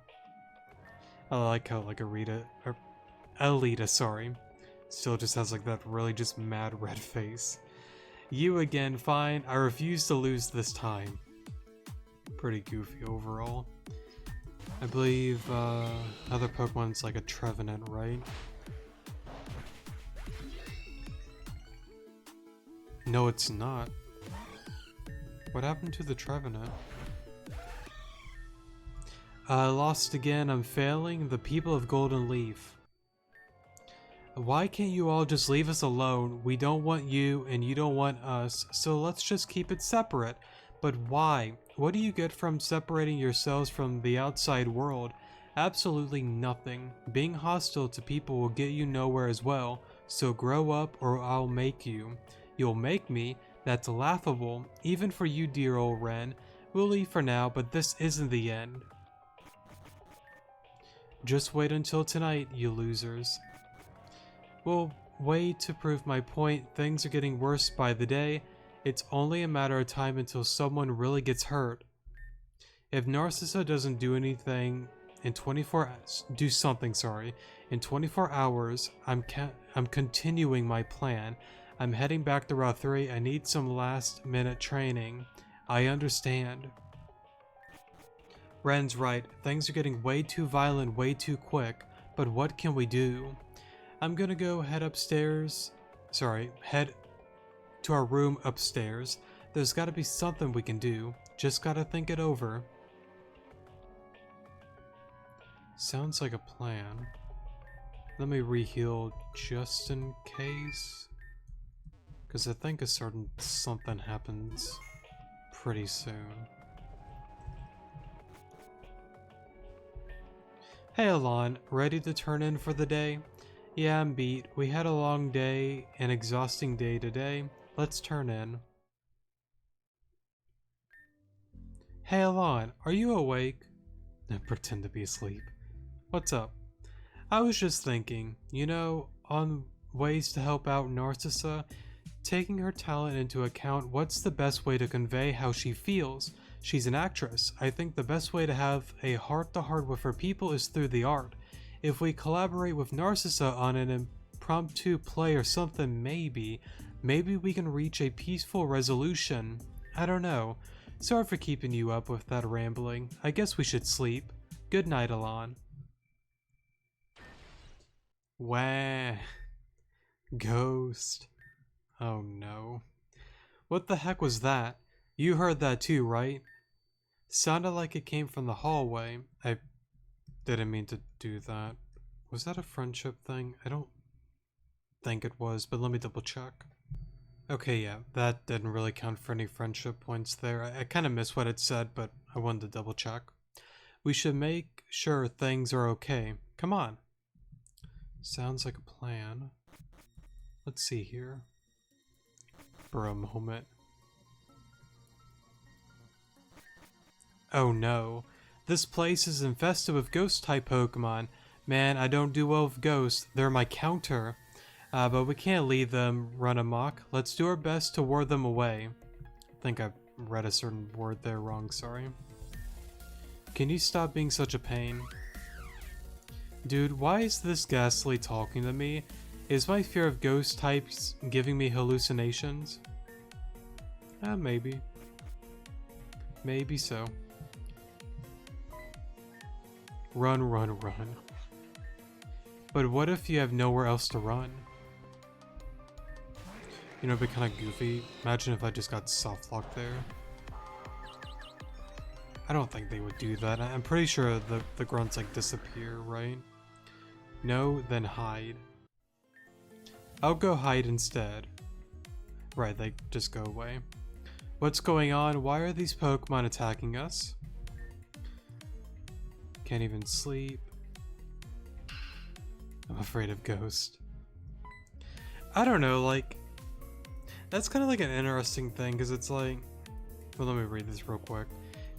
I like how like Alita, sorry, still just has like that really just mad red face. You again, fine. I refuse to lose this time. Pretty goofy overall. I believe other Pokemon's like a Trevenant, right? No, it's not. What happened to the Trevenant? Lost again, I'm failing. The people of Golden Leaf. Why can't you all just leave us alone? We don't want you and you don't want us, so let's just keep it separate. But why? What do you get from separating yourselves from the outside world? Absolutely nothing. Being hostile to people will get you nowhere as well, so grow up or I'll make you. You'll make me? That's laughable, even for you, dear old Ren. We'll leave for now, but this isn't the end. Just wait until tonight, you losers. Well, wait to prove my point. Things are getting worse by the day. It's only a matter of time until someone really gets hurt. If Narcissa doesn't do anything in 24 hours, I'm continuing my plan. I'm heading back to Route 3. I need some last minute training. I understand. Ren's right. Things are getting way too violent way too quick, but what can we do? I'm gonna go head to our room upstairs. There's gotta be something we can do. Just gotta think it over. Sounds like a plan. Let me re-heal just in case. Because I think a certain something happens pretty soon. Hey Alon, ready to turn in for the day? Yeah, I'm beat. We had a long day, an exhausting day today. Let's turn in. Hey Alon, are you awake? Pretend to be asleep. What's up? I was just thinking, you know, on ways to help out Narcissa, taking her talent into account, what's the best way to convey how she feels? She's an actress. I think the best way to have a heart-to-heart with her people is through the art. If we collaborate with Narcissa on an impromptu play or something, maybe we can reach a peaceful resolution. I don't know. Sorry for keeping you up with that rambling. I guess we should sleep. Good night, Alon. Wah. Ghost. Oh no. What the heck was that? You heard that too, right? Sounded like it came from the hallway. I didn't mean to do that. Was that a friendship thing? I don't think it was, but let me double check. Okay, yeah, that didn't really count for any friendship points there. I kind of missed what it said, but I wanted to double check. We should make sure things are okay. Come on. Sounds like a plan. Let's see here. For a moment. Oh no. This place is infested with ghost-type Pokemon. Man, I don't do well with ghosts. They're my counter. But we can't leave them run amok. Let's do our best to ward them away. I think I read a certain word there wrong, sorry. Can you stop being such a pain? Dude, why is this Ghastly talking to me? Is my fear of ghost types giving me hallucinations? Maybe. Maybe so. Run, run, run. But what if you have nowhere else to run? You know, it'd be kind of goofy. Imagine if I just got soft locked there. I don't think they would do that. I'm pretty sure the grunts like disappear, right? No, then hide. I'll go hide instead. Right, they just go away. What's going on? Why are these Pokemon attacking us? Can't even sleep. I'm afraid of Ghost. I don't know, like... That's kind of like an interesting thing, because it's like... Well, let me read this real quick.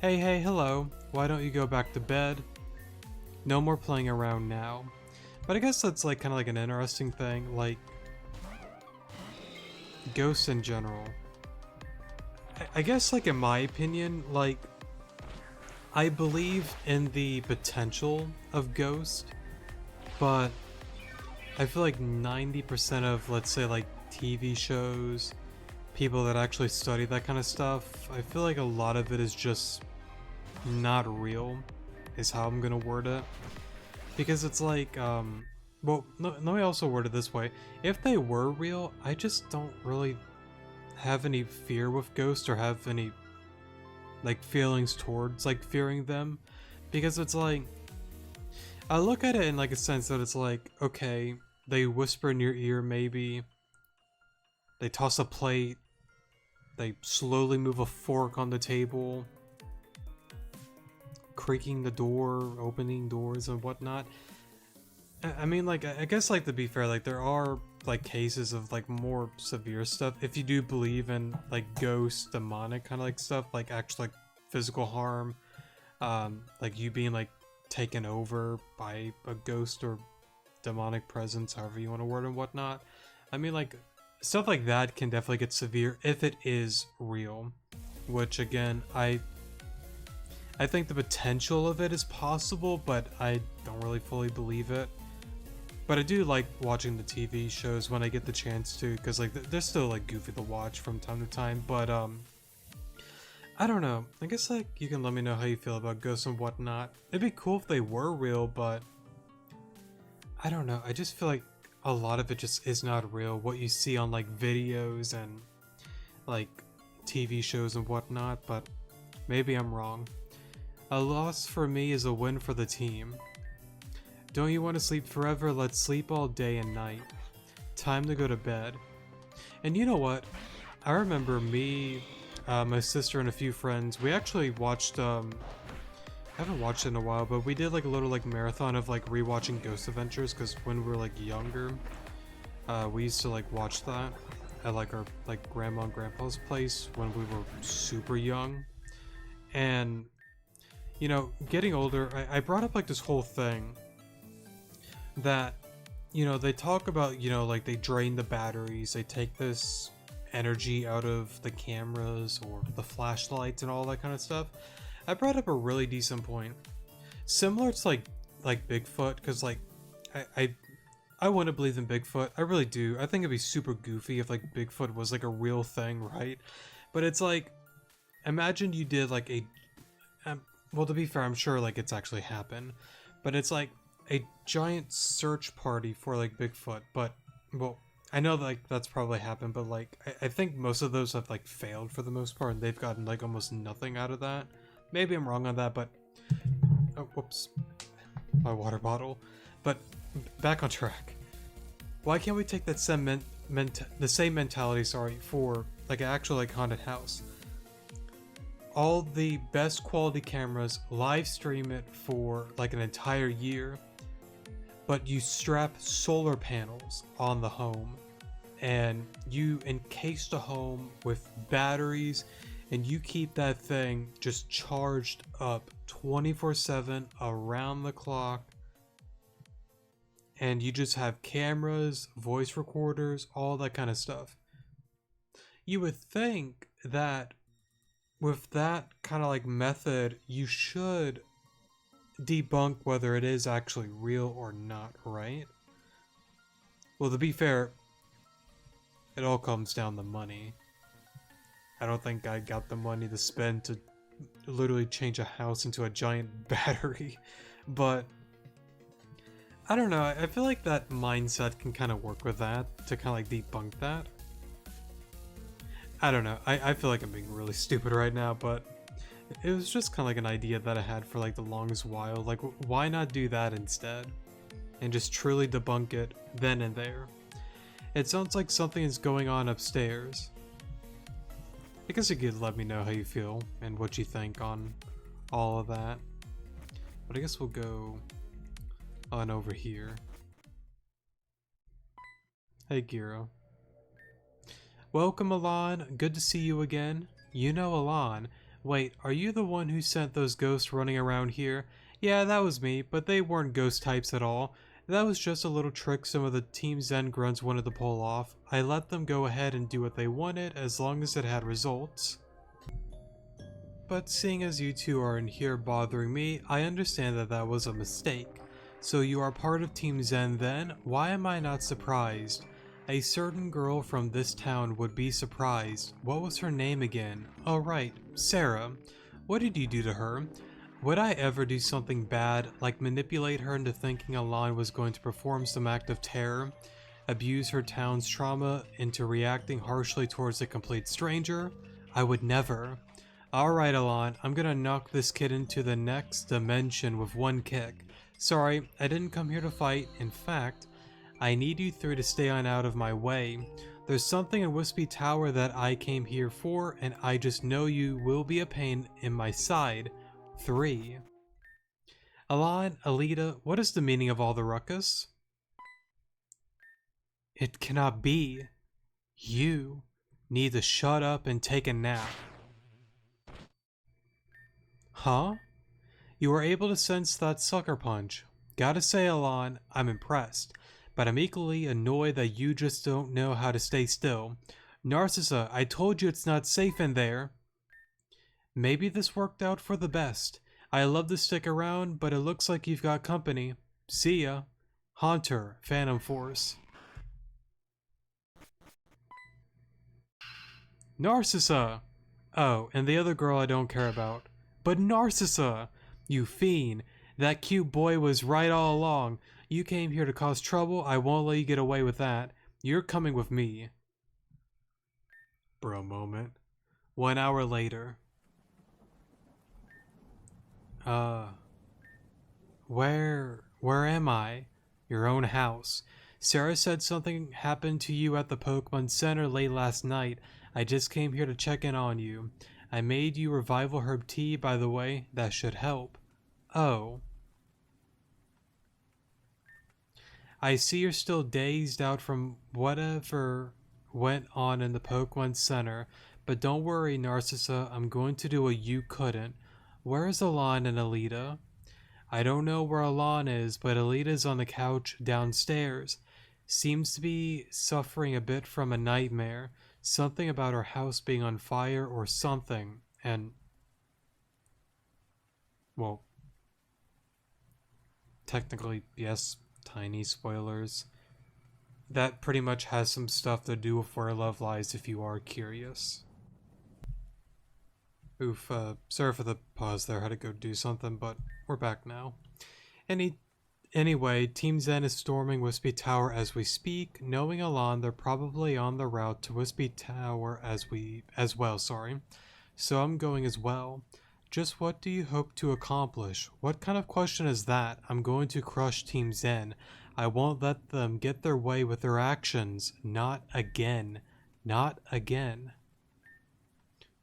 Hey, hey, hello. Why don't you go back to bed? No more playing around now. But I guess that's like kind of like an interesting thing, like... Ghosts in general. I guess, like, in my opinion, like... I believe in the potential of Ghost, but I feel like 90% of, let's say, like, TV shows, people that actually study that kind of stuff, I feel like a lot of it is just not real, is how I'm gonna word it. Because it's like, well, let me also word it this way. If they were real, I just don't really have any fear with ghosts or have any, like, feelings towards, like, fearing them. Because it's like, I look at it in, like, a sense that it's like, okay, they whisper in your ear maybe, they toss a plate, they slowly move a fork on the table, creaking the door, opening doors and whatnot. I mean, like, I guess, like, to be fair, like, there are, like, cases of, like, more severe stuff. If you do believe in, like, ghost, demonic kind of, like, stuff, like, actual, like, physical harm, like, you being, like, taken over by a ghost or demonic presence, however you want to word and whatnot. I mean, like, stuff like that can definitely get severe if it is real. Which, again, I think the potential of it is possible, but I don't really fully believe it. But I do like watching the TV shows when I get the chance to, because, like, they're still, like, goofy to watch from time to time. But I don't know. I guess, like, you can let me know how you feel about ghosts and whatnot. It'd be cool if they were real, but I don't know. I just feel like a lot of it just is not real. What you see on, like, videos and, like, TV shows and whatnot, but maybe I'm wrong. A loss for me is a win for the team. Don't you want to sleep forever? Let's sleep all day and night. Time to go to bed. And you know what? I remember me, my sister, and a few friends, we actually watched, I haven't watched it in a while, but we did, like, a little, like, marathon of, like, rewatching Ghost Adventures, because when we were, like, younger, we used to, like, watch that at, like, our, like, grandma and grandpa's place when we were super young. And, you know, getting older, I brought up, like, this whole thing that, you know, they talk about, you know, like, they drain the batteries, they take this energy out of the cameras or the flashlights and all that kind of stuff. I brought up a really decent point, similar to like Bigfoot, because, like, I want to believe in Bigfoot. I really do. I think it'd be super goofy if, like, Bigfoot was, like, a real thing, right? But it's like, imagine you did, like, a well, to be fair, I'm sure, like, it's actually happened, but it's like a giant search party for, like, Bigfoot. But, well, I know, like, that's probably happened, but, like, I think most of those have, like, failed for the most part, and they've gotten, like, almost nothing out of that. Maybe I'm wrong on that, but, oh, whoops, my water bottle. But back on track. Why can't we take that the same mentality, sorry, for, like, an actual, like, haunted house? All the best quality cameras, live stream it for, like, an entire year, but you strap solar panels on the home, and you encase the home with batteries, and you keep that thing just charged up 24/7 around the clock, and you just have cameras, voice recorders, all that kind of stuff. You would think that with that kind of, like, method, you should debunk whether it is actually real or not, right? Well, to be fair, it all comes down to money. I don't think I got the money to spend to literally change a house into a giant battery. But I don't know, I feel like that mindset can kind of work with that, to kind of like debunk that. I don't know, I feel like I'm being really stupid right now, but it was just kind of like an idea that I had for like the longest while. Like, why not do that instead? And just truly debunk it then and there. It sounds like something is going on upstairs. I guess you could let me know how you feel and what you think on all of that. But I guess we'll go on over here. Hey, Giro. Welcome, Alon. Good to see you again. You know Alon. Wait, are you the one who sent those ghosts running around here? Yeah, that was me, but they weren't ghost types at all. That was just a little trick some of the Team Zen grunts wanted to pull off. I let them go ahead and do what they wanted as long as it had results. But seeing as you two are in here bothering me, I understand that that was a mistake. So you are part of Team Zen then? Why am I not surprised? A certain girl from this town would be surprised. What was her name again? Oh right, Sarah. What did you do to her? Would I ever do something bad, like manipulate her into thinking Alon was going to perform some act of terror? Abuse her town's trauma into reacting harshly towards a complete stranger? I would never. Alright, Alon, I'm gonna knock this kid into the next dimension with one kick. Sorry, I didn't come here to fight. In fact, I need you three to stay on out of my way. There's something in Wispy Tower that I came here for, and I just know you will be a pain in my side. 3. Alon, Alita, what is the meaning of all the ruckus? It cannot be. You need to shut up and take a nap. Huh? You were able to sense that sucker punch. Gotta say, Alon, I'm impressed, but I'm equally annoyed that you just don't know how to stay still. Narcissa, I told you it's not safe in there. Maybe this worked out for the best. I love to stick around, but it looks like you've got company. See ya. Haunter, Phantom Force. Narcissa! Oh, and the other girl I don't care about. But Narcissa! You fiend! That cute boy was right all along. You came here to cause trouble, I won't let you get away with that. You're coming with me. Bro moment. 1 hour later. Where am I? Your own house. Sarah said something happened to you at the Pokemon Center late last night. I just came here to check in on you. I made you revival herb tea, by the way. That should help. Oh. I see you're still dazed out from whatever went on in the Pokemon Center, but don't worry, Narcissa, I'm going to do what you couldn't. Where is Alon and Alita? I don't know where Alon is, but Alita's on the couch downstairs. Seems to be suffering a bit from a nightmare. Something about her house being on fire or something, and... well... technically, yes, tiny spoilers. That pretty much has some stuff to do with where love lies if you are curious. Oof, sorry for the pause there, I had to go do something, but we're back now. Anyway, Team Zen is storming Wispy Tower as we speak. Knowing Alon, they're probably on the route to Wispy Tower as well, sorry. So I'm going as well. Just what do you hope to accomplish? What kind of question is that? I'm going to crush Team Zen. I won't let them get their way with their actions. Not again. Not again.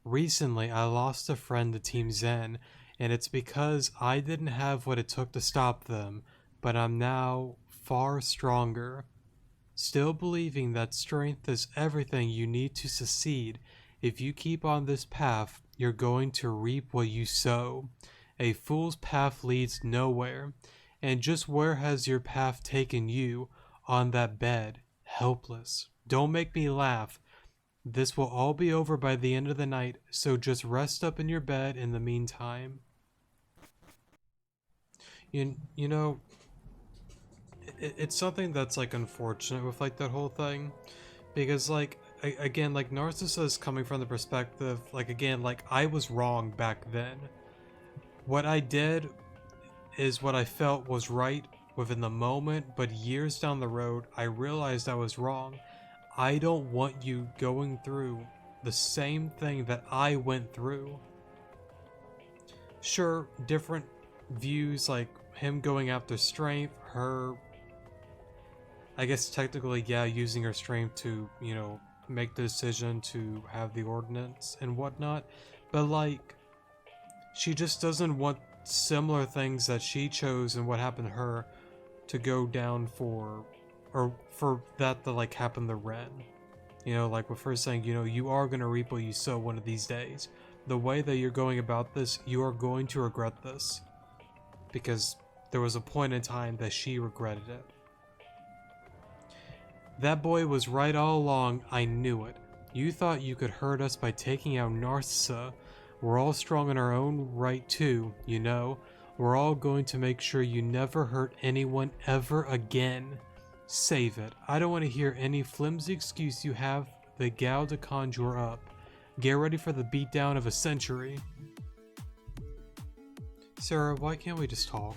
Recently, I lost a friend to Team Zen, and it's because I didn't have what it took to stop them, but I'm now far stronger. Still believing that strength is everything you need to succeed. If you keep on this path, you're going to reap what you sow. A fool's path leads nowhere. And just where has your path taken you? On that bed, helpless. Don't make me laugh. This will all be over by the end of the night, so just rest up in your bed in the meantime. You know, it's something that's like unfortunate with like that whole thing, because like again, like, Narcissa is coming from the perspective, like, again, like, I was wrong back then. What I did is what I felt was right within the moment, but years down the road, I realized I was wrong. I don't want you going through the same thing that I went through. Sure, different views, like him going after strength, her, I guess technically, yeah, using her strength to, you know, make the decision to have the ordinance and whatnot, but like, she just doesn't want similar things that she chose and what happened to her to go down for, or for that to like happen to Ren. You know, like with her saying, you know, you are going to reap what you sow one of these days. The way that you're going about this, you are going to regret this. Because there was a point in time that she regretted it. That boy was right all along, I knew it. You thought you could hurt us by taking out Narcissa. We're all strong in our own right too, you know. We're all going to make sure you never hurt anyone ever again. Save it. I don't want to hear any flimsy excuse you have the gal to conjure up. Get ready for the beatdown of a century. Sarah, why can't we just talk?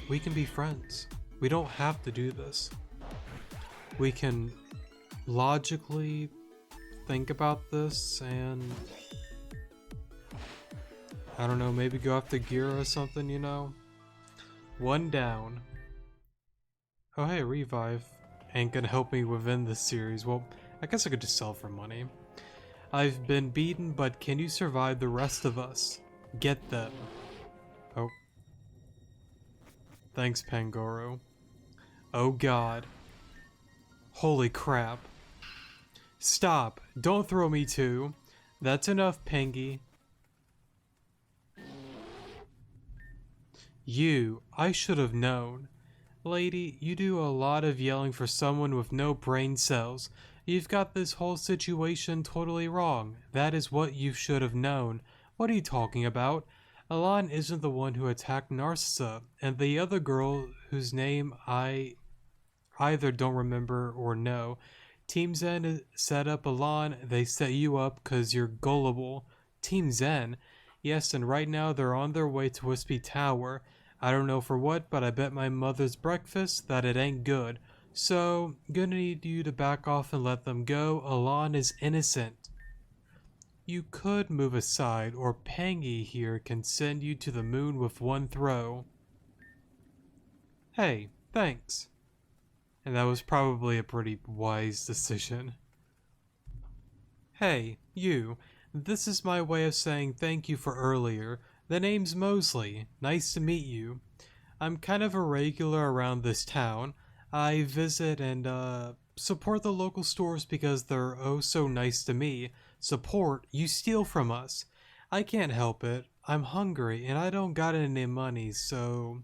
We can be friends. We don't have to do this. We can logically think about this and, I don't know, maybe go after Gira or something, you know? One down. Oh hey, Revive ain't gonna help me within this series. Well, I guess I could just sell for money. I've been beaten, but can you survive the rest of us? Get them. Oh. Thanks, Pangoro. Oh god. Holy crap. Stop. Don't throw me too. That's enough, Pengy. You. I should have known. Lady, you do a lot of yelling for someone with no brain cells. You've got this whole situation totally wrong. That is what you should have known. What are you talking about? Elan isn't the one who attacked Narcissa, and the other girl whose name I either don't remember or know. Team Zen set up Elan, they set you up cause you're gullible. Team Zen? Yes, and right now they're on their way to Wispy Tower. I don't know for what, but I bet my mother's breakfast that it ain't good. So, gonna need you to back off and let them go. Elan is innocent. You could move aside, or Pangy here can send you to the moon with one throw. Hey, thanks. And that was probably a pretty wise decision. Hey, you. This is my way of saying thank you for earlier. The name's Mosley. Nice to meet you. I'm kind of a regular around this town. I visit and, support the local stores because they're oh so nice to me. Support? You steal from us. I can't help it. I'm hungry and I don't got any money, so...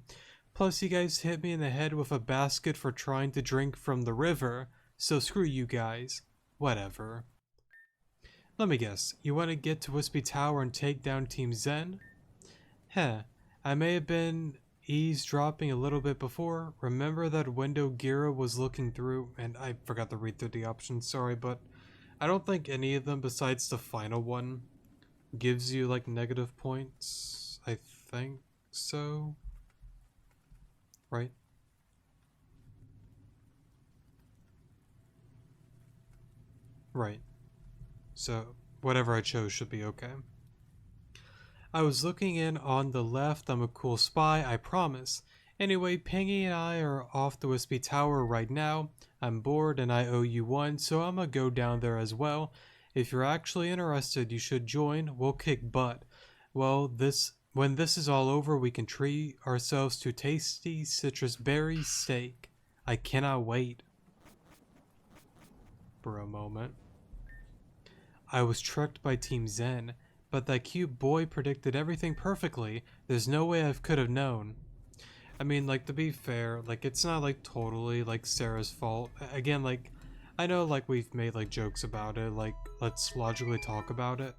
Plus you guys hit me in the head with a basket for trying to drink from the river, so screw you guys. Whatever. Let me guess, you want to get to Wispy Tower and take down Team Zen? Heh, I may have been eavesdropping a little bit before. Remember that window Gira was looking through? And I forgot to read through the options, sorry, but I don't think any of them besides the final one gives you like negative points. I think so. Right? Right. So, whatever I chose should be okay. I was looking in on the left. I'm a cool spy, I promise. Anyway, Pingy and I are off the Wispy Tower right now. I'm bored and I owe you one, so I'm gonna go down there as well. If you're actually interested, you should join. We'll kick butt. Well, when this is all over, we can treat ourselves to tasty citrus berry steak. I cannot wait. For a moment. I was tricked by Team Zen, but that cute boy predicted everything perfectly. There's no way I could have known. I mean, like, to be fair, like, it's not, like, totally, like, Sarah's fault. Again, like, I know, like, we've made, like, jokes about it, like, let's logically talk about it.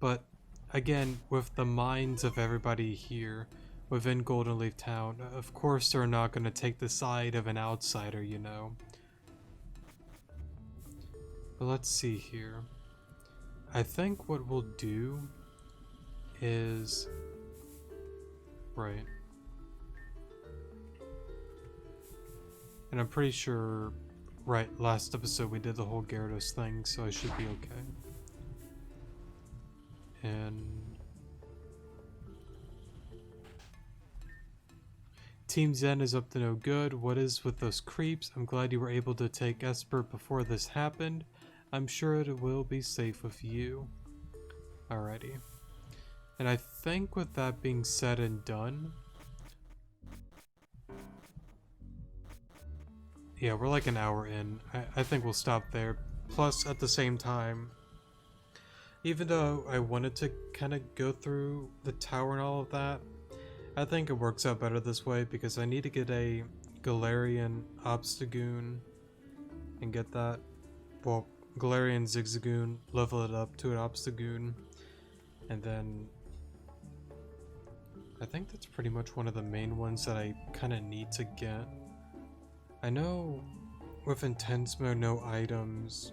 But, again, with the minds of everybody here within Golden Leaf Town, of course they're not going to take the side of an outsider, you know. But let's see here. I think what we'll do is... Right. And I'm pretty sure... Right, last episode we did the whole Gyarados thing, so I should be okay. And... Team Zen is up to no good. What is with those creeps? I'm glad you were able to take Esper before this happened. I'm sure it will be safe with you. Alrighty. And I think with that being said and done... Yeah, we're like an hour in. I think we'll stop there. Plus, at the same time, even though I wanted to kind of go through the tower and all of that, I think it works out better this way because I need to get a Galarian Obstagoon and get that. Well, Galarian Zigzagoon, level it up to an Obstagoon, and then I think that's pretty much one of the main ones that I kind of need to get. I know with Intense Mode no items,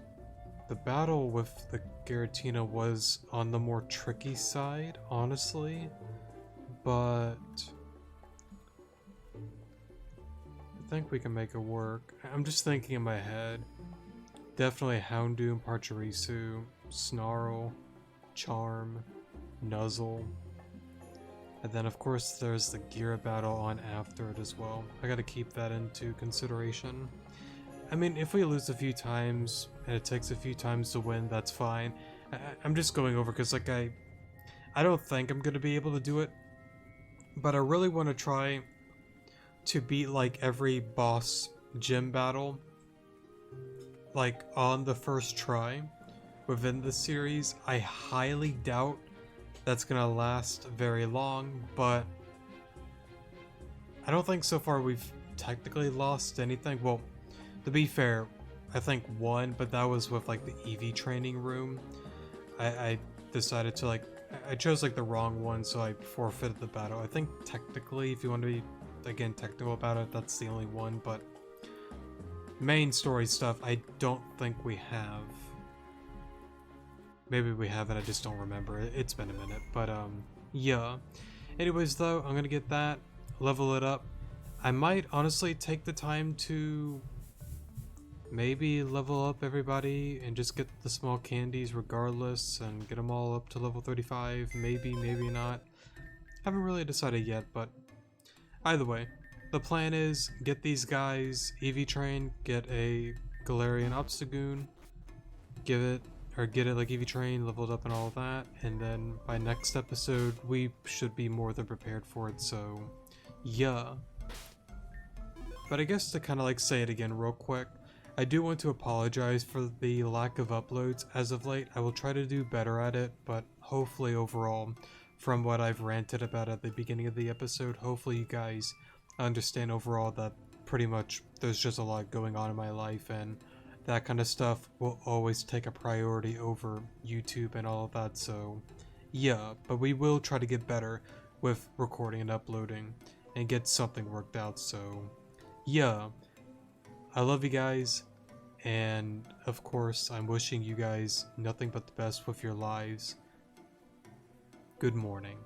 the battle with the Giratina was on the more tricky side, honestly, but I think we can make it work. I'm just thinking in my head, definitely Houndoom, Pachirisu, Snarl, Charm, Nuzzle. And then of course there's the Gira battle on after it as well. I gotta keep that into consideration. I mean, if we lose a few times and it takes a few times to win, that's fine. I'm just going over because like I don't think I'm gonna be able to do it, but I really want to try to beat like every boss gym battle like on the first try within the series. I highly doubt that's gonna last very long, but I don't think so far we've technically lost anything. Well, to be fair, I think one, but that was with like the EV training room. I decided to like, I chose like the wrong one, so I forfeited the battle. I think technically, if you want to be, again, technical about it, that's the only one, but main story stuff, I don't think we have. Maybe we haven't, I just don't remember. It's been a minute, but yeah. Anyways though, I'm gonna get that, level it up. I might honestly take the time to maybe level up everybody and just get the small candies regardless and get them all up to level 35, maybe not. Haven't really decided yet, but either way, the plan is get these guys EV train, get a Galarian Obstagoon, get it like EV train, leveled up and all of that, and then by next episode we should be more than prepared for it, so yeah. But I guess to kind of like say it again real quick, I do want to apologize for the lack of uploads as of late. I will try to do better at it, but hopefully overall, from what I've ranted about at the beginning of the episode, hopefully you guys understand overall that pretty much there's just a lot going on in my life, and that kind of stuff will always take a priority over YouTube and all of that, so yeah. But we will try to get better with recording and uploading and get something worked out, so yeah. I love you guys, and of course I'm wishing you guys nothing but the best with your lives. Good morning.